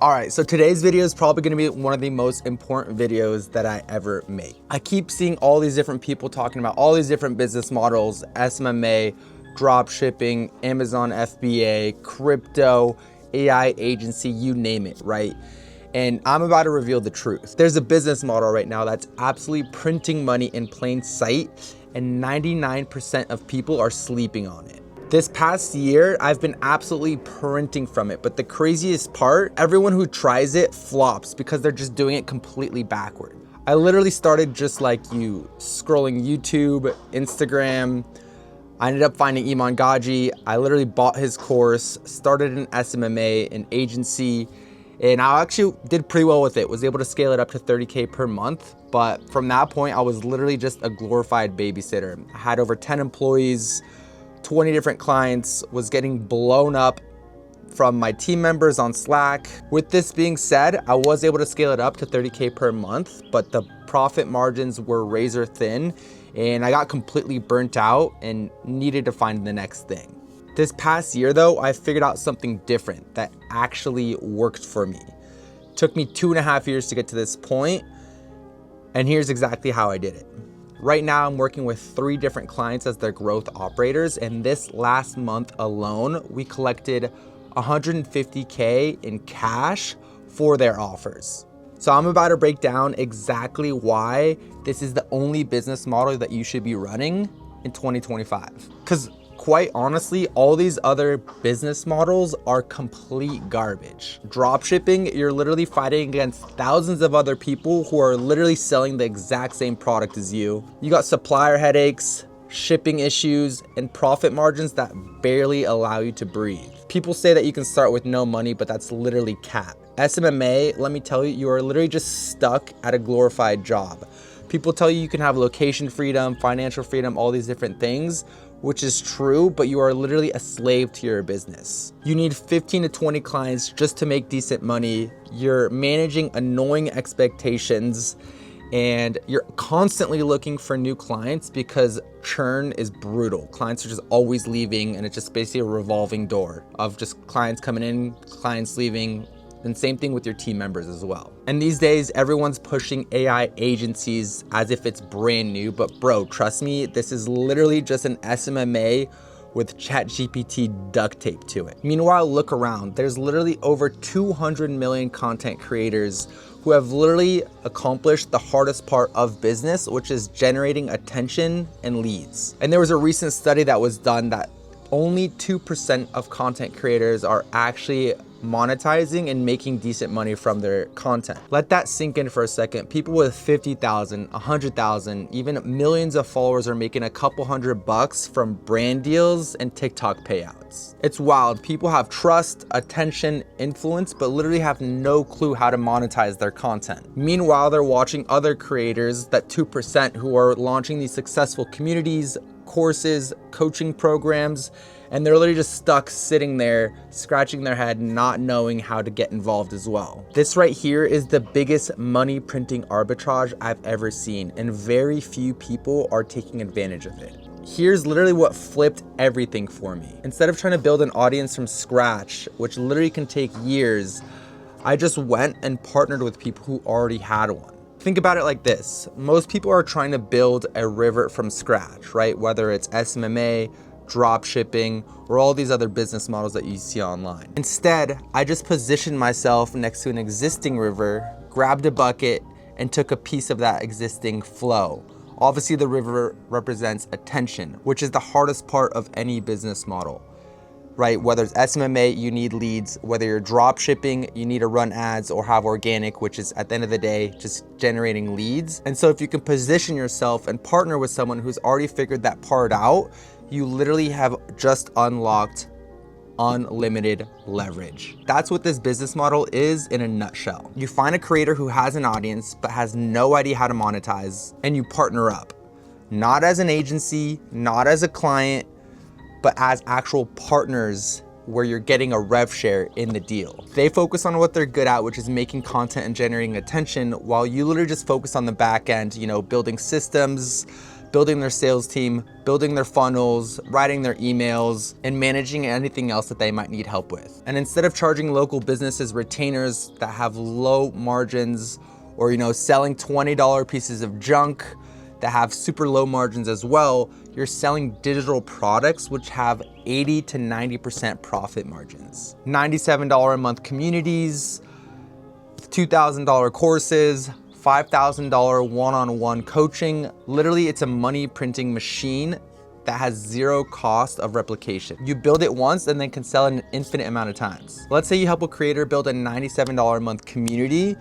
All right, so today's video is probably gonna be one of the most important videos that I ever make. I keep seeing all these different people talking about all these different business models, SMMA, drop shipping, Amazon FBA, crypto, AI agency, you name it, right? And I'm about to reveal the truth. There's a business model right now that's absolutely printing money in plain sight, and 99% of people are sleeping on it. This past year, I've been absolutely printing from it, but the craziest part, everyone who tries it flops because they're just doing it completely backward. I literally started just like you, scrolling YouTube, Instagram. I ended up finding Iman Gaji. I literally bought his course, started an SMMA, an agency, and I actually did pretty well with it. Was able to scale it up to 30K per month. But from that point, I was literally just a glorified babysitter. I had over 10 employees, 20 different clients, was getting blown up from my team members on Slack. With this being said, I was able to scale it up to 30K per month, but the profit margins were razor thin and I got completely burnt out and needed to find the next thing. This past year though, I figured out something different that actually worked for me. It took me 2.5 years to get to this point, and here's exactly how I did it. Right now, I'm working with 3 different clients as their growth operators, and this last month alone, we collected 150K in cash for their offers. So I'm about to break down exactly why this is the only business model that you should be running in 2025. Because quite honestly, all these other business models are complete garbage. Dropshipping, you're literally fighting against thousands of other people who are literally selling the exact same product as you. You got supplier headaches, shipping issues, and profit margins that barely allow you to breathe. People say that you can start with no money, but that's literally cap. SMMA, let me tell you, you are literally just stuck at a glorified job. People tell you you can have location freedom, financial freedom, all these different things, which is true, but you are literally a slave to your business. You need 15 to 20 clients just to make decent money. You're managing annoying expectations, and you're constantly looking for new clients because churn is brutal. Clients are just always leaving, and it's just basically a revolving door of just clients coming in, clients leaving, and same thing with your team members as well. And these days, everyone's pushing AI agencies as if it's brand new, but bro, trust me, this is literally just an SMMA with ChatGPT duct tape to it. Meanwhile, look around. There's literally over 200 million content creators who have literally accomplished the hardest part of business, which is generating attention and leads. And there was a recent study that was done that only 2% of content creators are actually monetizing and making decent money from their content. Let that sink in for a second. People with 50,000, 100,000, even millions of followers are making a couple $100 from brand deals and TikTok payouts. It's wild. People have trust, attention, influence, but literally have no clue how to monetize their content. Meanwhile, they're watching other creators, that 2%, who are launching these successful communities, courses, coaching programs, and they're literally just stuck sitting there, scratching their head, not knowing how to get involved as well. This right here is the biggest money printing arbitrage I've ever seen, and very few people are taking advantage of it. Here's literally what flipped everything for me. Instead of trying to build an audience from scratch, which literally can take years, I just went and partnered with people who already had one. Think about it like this. Most people are trying to build a river from scratch, right? Whether it's SMMA, drop shipping, or all these other business models that you see online. Instead, I just positioned myself next to an existing river, grabbed a bucket, and took a piece of that existing flow. Obviously, the river represents attention, which is the hardest part of any business model, right? Whether it's SMMA, you need leads. Whether you're drop shipping, you need to run ads or have organic, which is at the end of the day, just generating leads. And so if you can position yourself and partner with someone who's already figured that part out, you literally have just unlocked unlimited leverage. That's what this business model is in a nutshell. You find a creator who has an audience but has no idea how to monetize, and you partner up. Not as an agency, not as a client, but as actual partners where you're getting a rev share in the deal. They focus on what they're good at, which is making content and generating attention, while you literally just focus on the back end, building systems, building their sales team, building their funnels, writing their emails, and managing anything else that they might need help with. And instead of charging local businesses retainers that have low margins, or selling $20 pieces of junk that have super low margins as well, you're selling digital products which have 80 to 90% profit margins. $97 a month communities, $2,000 courses, $5,000 one-on-one coaching. Literally, it's a money printing machine that has zero cost of replication. You build it once and then can sell it an infinite amount of times. Let's say you help a creator build a $97 a month community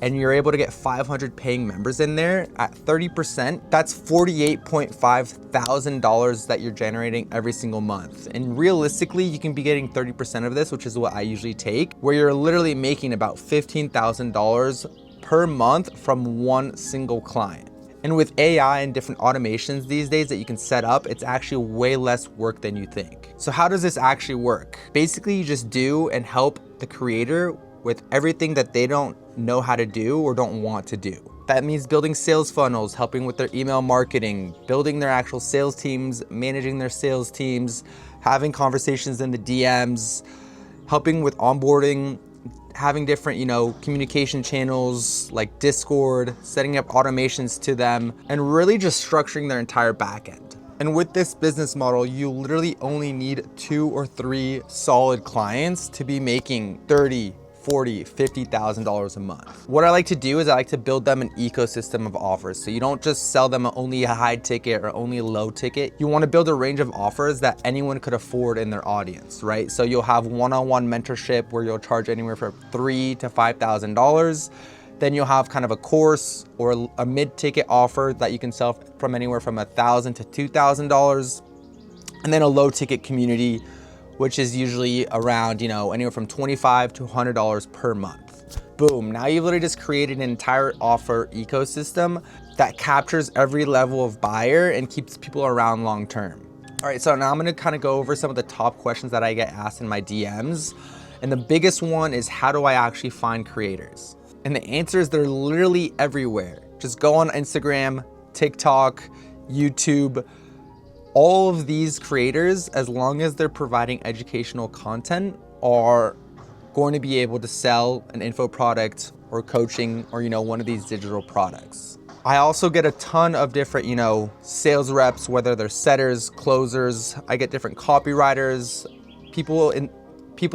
and you're able to get 500 paying members in there at 30%, that's $48.5 thousand that you're generating every single month. And realistically, you can be getting 30% of this, which is what I usually take, where you're literally making about $15,000 per month from one single client. And with AI and different automations these days that you can set up, it's actually way less work than you think. So how does this actually work? Basically, you just do and help the creator with everything that they don't know how to do or don't want to do. That means building sales funnels, helping with their email marketing, building their actual sales teams, managing their sales teams, having conversations in the DMs, helping with onboarding, having different, communication channels like Discord, setting up automations to them, and really just structuring their entire backend. And with this business model, you literally only need 2 or 3 solid clients to be making $30,000, $40,000, $50,000 a month. What I like to do is I like to build them an ecosystem of offers. So you don't just sell them only a high ticket or only a low ticket. You want to build a range of offers that anyone could afford in their audience, right? So you'll have one-on-one mentorship where you'll charge anywhere from $3,000 to $5,000. Then you'll have kind of a course or a mid-ticket offer that you can sell from anywhere from $1,000 to $2,000. And then a low-ticket community, which is usually around, anywhere from $25 to $100 per month. Boom, now you've literally just created an entire offer ecosystem that captures every level of buyer and keeps people around long term. All right, so now I'm gonna kind of go over some of the top questions that I get asked in my DMs. And the biggest one is, how do I actually find creators? And the answer is they're literally everywhere. Just go on Instagram, TikTok, YouTube. All of these creators, as long as they're providing educational content, are going to be able to sell an info product or coaching or, one of these digital products. I also get a ton of different, sales reps, whether they're setters, closers. I get different copywriters, people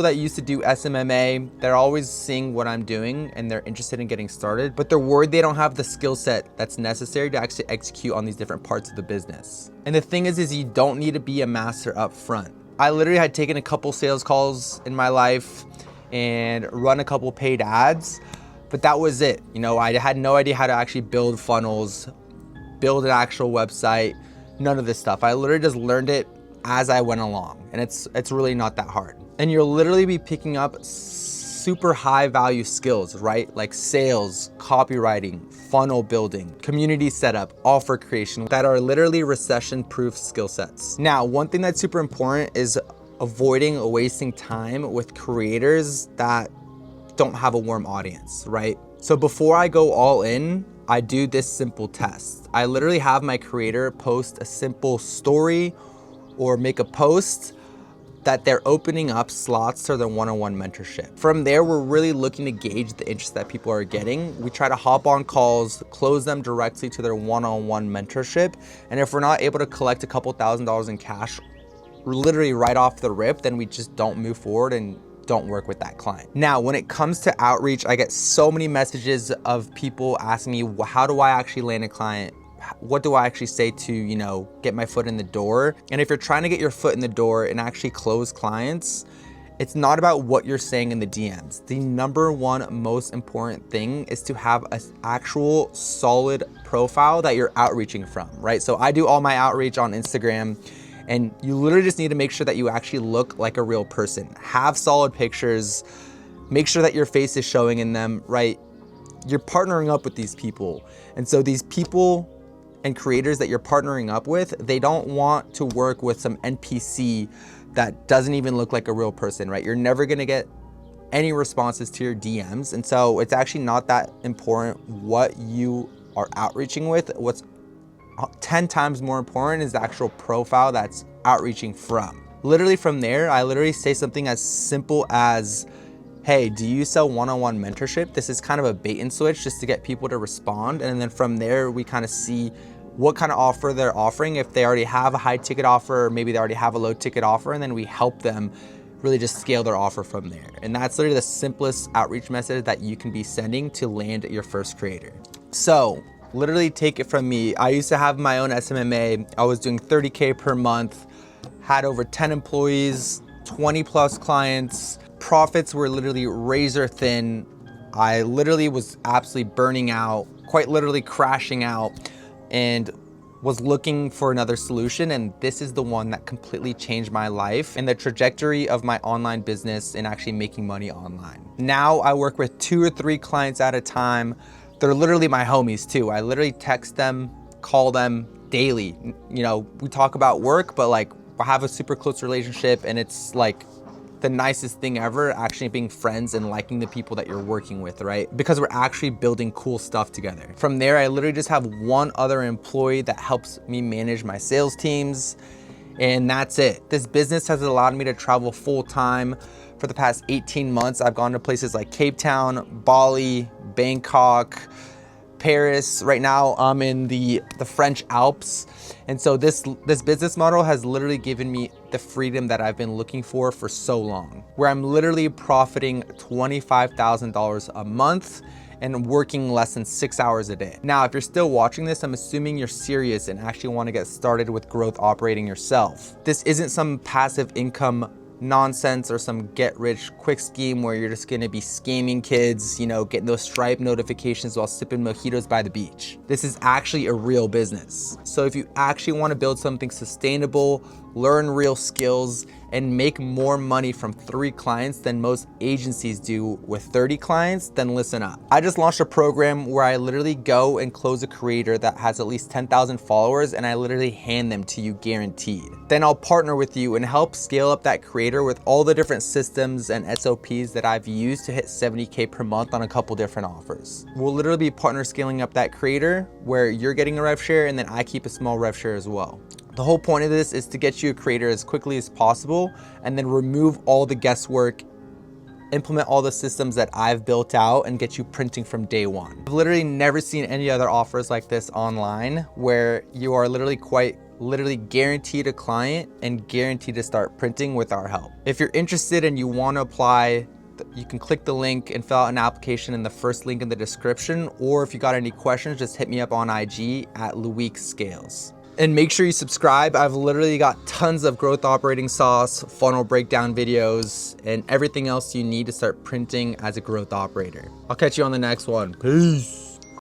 that used to do SMMA. They're always seeing what I'm doing and they're interested in getting started, but they're worried they don't have the skill set that's necessary to actually execute on these different parts of the business. And the thing is you don't need to be a master up front. I literally had taken a couple sales calls in my life and run a couple paid ads, but that was it. I had no idea how to actually build funnels, build an actual website, none of this stuff. I literally just learned it as I went along, and it's really not that hard. And you'll literally be picking up super high value skills, right? Like sales, copywriting, funnel building, community setup, offer creation, that are literally recession proof skill sets. Now, one thing that's super important is avoiding wasting time with creators that don't have a warm audience, right? So before I go all in, I do this simple test. I literally have my creator post a simple story or make a post that they're opening up slots to their one-on-one mentorship. From there, we're really looking to gauge the interest that people are getting. We try to hop on calls, close them directly to their one-on-one mentorship. And if we're not able to collect a couple $1,000s in cash literally right off the rip, then we just don't move forward and don't work with that client. Now, when it comes to outreach, I get so many messages of people asking me, well, how do I actually land a client? What do I actually say to, get my foot in the door? And if you're trying to get your foot in the door and actually close clients, it's not about what you're saying in the DMs. The number one most important thing is to have an actual solid profile that you're outreaching from, right? So I do all my outreach on Instagram, and you literally just need to make sure that you actually look like a real person. Have solid pictures, make sure that your face is showing in them, right? You're partnering up with these people. And so these people and creators that you're partnering up with, they don't want to work with some NPC that doesn't even look like a real person, right? You're never gonna get any responses to your DMs. And so it's actually not that important what you are outreaching with. What's 10 times more important is the actual profile that's outreaching from. Literally from there, I literally say something as simple as, hey, do you sell one-on-one mentorship? This is kind of a bait and switch just to get people to respond. And then from there, we kind of see what kind of offer they're offering. If they already have a high ticket offer, or maybe they already have a low ticket offer, and then we help them really just scale their offer from there. And that's literally the simplest outreach message that you can be sending to land your first creator. So literally take it from me. I used to have my own SMMA. I was doing 30K per month, had over 10 employees, 20 plus clients. Profits were literally razor thin. I literally was absolutely burning out, quite literally crashing out, and was looking for another solution. And this is the one that completely changed my life and the trajectory of my online business and actually making money online. Now I work with 2 or 3 clients at a time. They're literally my homies too. I literally text them, call them daily. You know, we talk about work, but like I have a super close relationship, and it's like the nicest thing ever, actually being friends and liking the people that you're working with, right? Because we're actually building cool stuff together. From there, I literally just have one other employee that helps me manage my sales teams, and that's it. This business has allowed me to travel full time. For the past 18 months, I've gone to places like Cape Town, Bali, Bangkok, Paris. Right now I'm in the French Alps. And so this business model has literally given me the freedom that I've been looking for so long, where I'm literally profiting $25,000 a month and working less than 6 hours a day. Now, if you're still watching this, I'm assuming you're serious and actually want to get started with growth operating yourself. This isn't some passive income nonsense or some get rich quick scheme where you're just gonna be scamming kids, you know, getting those Stripe notifications while sipping mojitos by the beach. This is actually a real business. So if you actually want to build something sustainable, learn real skills, and make more money from 3 clients than most agencies do with 30 clients, then listen up. I just launched a program where I literally go and close a creator that has at least 10,000 followers, and I literally hand them to you guaranteed. Then I'll partner with you and help scale up that creator with all the different systems and SOPs that I've used to hit 70K per month on a couple different offers. We'll literally be partner scaling up that creator where you're getting a rev share and then I keep a small rev share as well. The whole point of this is to get you a creator as quickly as possible and then remove all the guesswork, implement all the systems that I've built out, and get you printing from day one. I've literally never seen any other offers like this online where you are literally guaranteed a client and guaranteed to start printing with our help. If you're interested and you want to apply, you can click the link and fill out an application in the first link in the description, or if you got any questions, just hit me up on IG at Luik Scales. And make sure you subscribe. I've literally got tons of growth operating sauce, funnel breakdown videos, and everything else you need to start printing as a growth operator. I'll catch you on the next one. Peace.